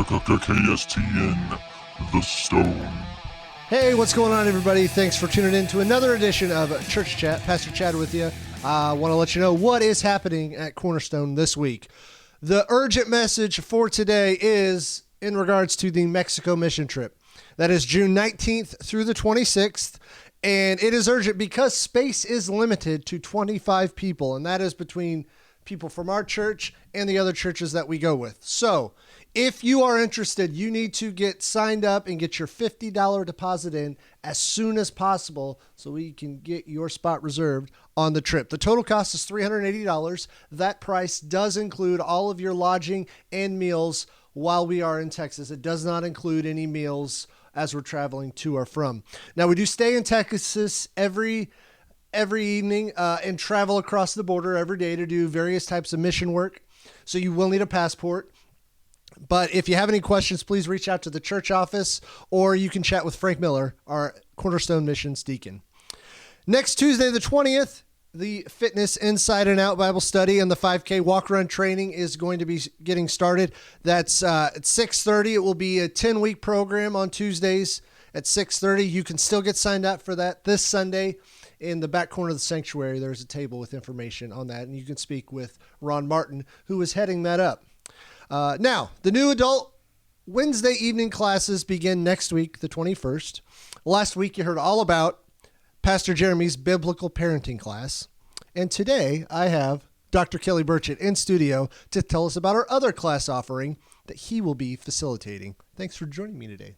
KSTN, The Stone. Hey, what's going on, everybody? Thanks for tuning in to another edition of Church Chat. Pastor Chad with you. I want to let you know what is happening at Cornerstone this week. The urgent message for today is in regards to the Mexico mission trip. That is June 19th through the 26th. And it is urgent because space is limited to 25 people, and that is between people from our church and the other churches that we go with. So if you are interested, you need to get signed up and get your $50 deposit in as soon as possible so we can get your spot reserved on the trip. The total cost is $380. That price does include all of your lodging and meals while we are in Texas. It does not include any meals as we're traveling to or from. Now, we do stay in Texas every evening and travel across the border every day to do various types of mission work. So you will need a passport. But if you have any questions, please reach out to the church office, or you can chat with Frank Miller, our Cornerstone Missions deacon. Next Tuesday, the 20th, the Fitness Inside and Out Bible Study and the 5K Walk Run training is going to be getting started. That's at 6:30. It will be a 10-week program on Tuesdays at 6:30. You can still get signed up for that this Sunday. In the back corner of the sanctuary, there's a table with information on that, and you can speak with Ron Martin, who is heading that up. Now, the new adult Wednesday evening classes begin next week, the 21st. Last week, you heard all about Pastor Jeremy's biblical parenting class. And today, I have Dr. Kelly Burchett in studio to tell us about our other class offering that he will be facilitating. Thanks for joining me today.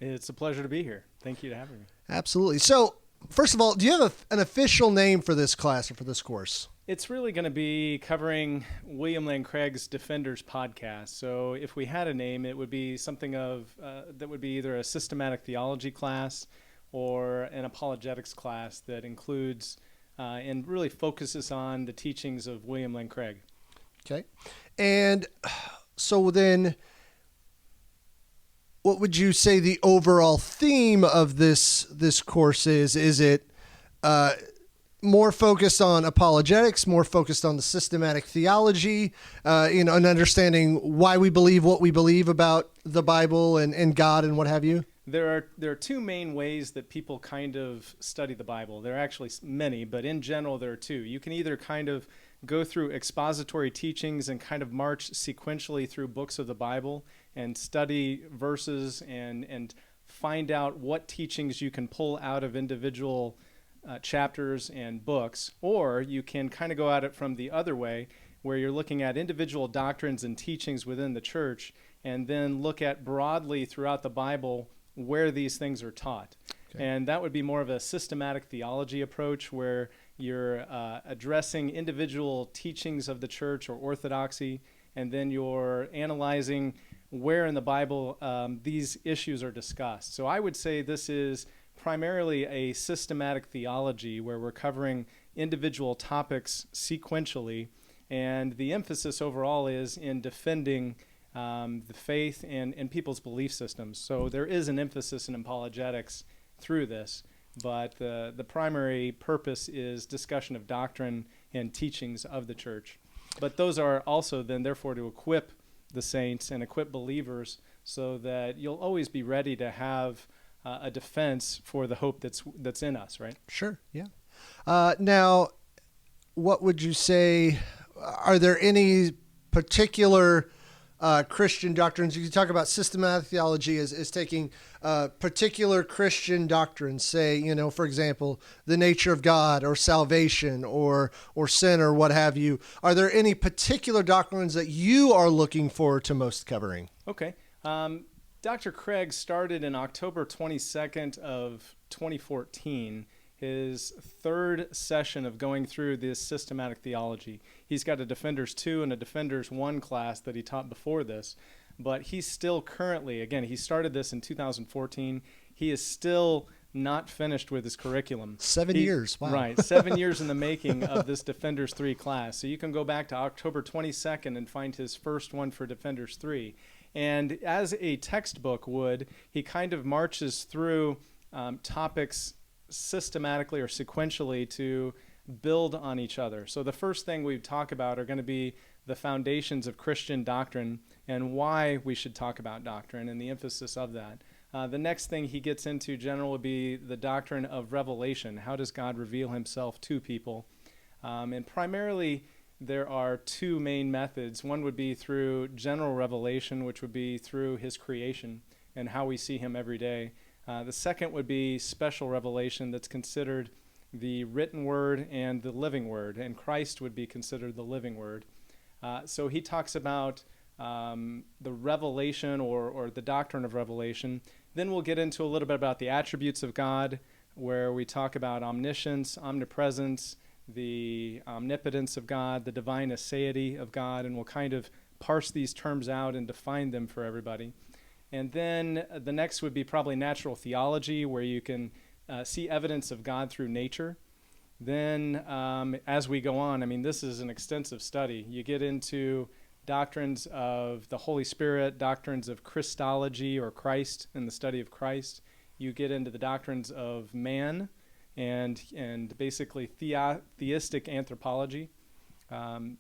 It's a pleasure to be here. Thank you for having me. Absolutely. So, first of all, do you have an official name for this class or for this course? It's really going to be covering William Lane Craig's Defenders podcast. So if we had a name, it would be something that would be either a systematic theology class or an apologetics class that includes and really focuses on the teachings of William Lane Craig. Okay. And so then, what would you say the overall theme of this course is? Is it more focused on apologetics, more focused on the systematic theology, and understanding why we believe what we believe about the Bible and God and what have you? There are two main ways that people kind of study the Bible. There are actually many, but in general there are two. You can either kind of go through expository teachings and kind of march sequentially through books of the Bible and study verses and find out what teachings you can pull out of individual chapters and books, or you can kind of go at it from the other way where you're looking at individual doctrines and teachings within the church and then look at broadly throughout the Bible where these things are taught. Okay. And that would be more of a systematic theology approach where you're addressing individual teachings of the church or orthodoxy, and then you're analyzing where in the Bible these issues are discussed. So I would say this is primarily a systematic theology where we're covering individual topics sequentially, and the emphasis overall is in defending the faith and people's belief systems. So there is an emphasis in apologetics through this, but the primary purpose is discussion of doctrine and teachings of the church. But those are also then therefore to equip the saints and equip believers so that you'll always be ready to have a defense for the hope that's in us, right? Sure, yeah. Now, what would you say, are there any particular Christian doctrines? You can talk about systematic theology as taking particular Christian doctrines, say, for example, the nature of God or salvation or sin or what have you. Are there any particular doctrines that you are looking forward to most covering? Okay. Dr. Craig started in October 22nd of 2014, his third session of going through this systematic theology. He's got a Defenders 2 and a Defenders 1 class that he taught before this, but he's still currently, again, he started this in 2014. He is still not finished with his curriculum. 7 years, wow. Right, 7 years in the making of this Defenders 3 class. So you can go back to October 22nd and find his first one for Defenders 3. And as a textbook would, he kind of marches through topics systematically or sequentially to build on each other. So the first thing we talk about are going to be the foundations of Christian doctrine and why we should talk about doctrine and the emphasis of that. The next thing he gets into, general, would be the doctrine of revelation. How does God reveal himself to people? And primarily, there are two main methods. One would be through general revelation, which would be through his creation and how we see him every day. The second would be special revelation that's considered the written word and the living word, and Christ would be considered the living word. So he talks about the revelation or the doctrine of revelation. Then we'll get into a little bit about the attributes of God, where we talk about omniscience, omnipresence, the omnipotence of God, the divine aseity of God, and we'll kind of parse these terms out and define them for everybody. And then the next would be probably natural theology, where you can see evidence of God through nature. Then as we go on, I mean, this is an extensive study. You get into doctrines of the Holy Spirit, doctrines of Christology or Christ and the study of Christ. You get into the doctrines of man and basically theistic anthropology.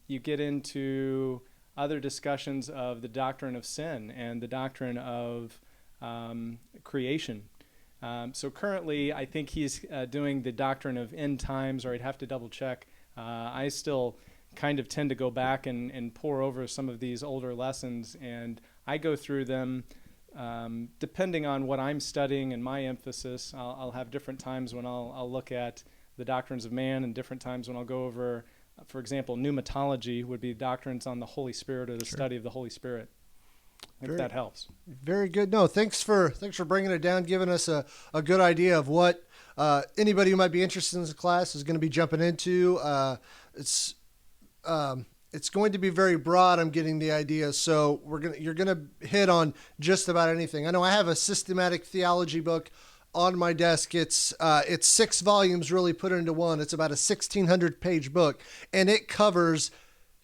You get into other discussions of the doctrine of sin and the doctrine of creation. So currently, I think he's doing the doctrine of end times, or I'd have to double check. I still kind of tend to go back and pore over some of these older lessons, and I go through them depending on what I'm studying and my emphasis. I'll have different times when I'll look at the doctrines of man, and different times when I'll go over, for example, pneumatology would be doctrines on the Holy Spirit or the study of the Holy Spirit. If that helps. Very good. No, thanks for bringing it down, giving us a good idea of what anybody who might be interested in this class is going to be jumping into. It's going to be very broad. I'm getting the idea. So you're gonna hit on just about anything. I know I have a systematic theology book on my desk. It's 6 volumes really put into one. It's about a 1,600 page book, and it covers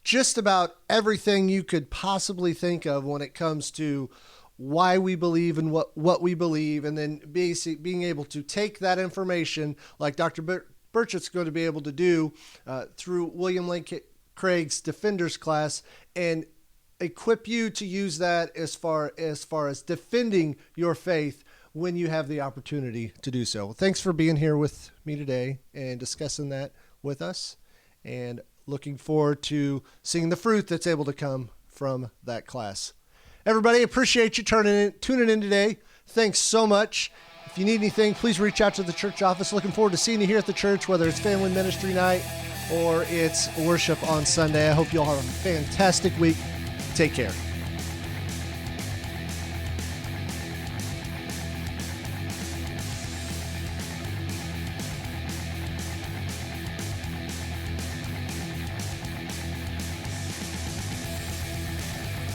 just about everything you could possibly think of when it comes to why we believe and what we believe, and then being able to take that information like Dr. Burchett's going to be able to do through William Lane Craig's Defenders class, and equip you to use that as far as defending your faith when you have the opportunity to do so. Thanks for being here with me today and discussing that with us, and looking forward to seeing the fruit that's able to come from that class. Everybody, appreciate you tuning in today. Thanks so much. If you need anything, please reach out to the church office. Looking forward to seeing you here at the church, whether it's family ministry night or it's worship on Sunday. I hope you all have a fantastic week. Take care.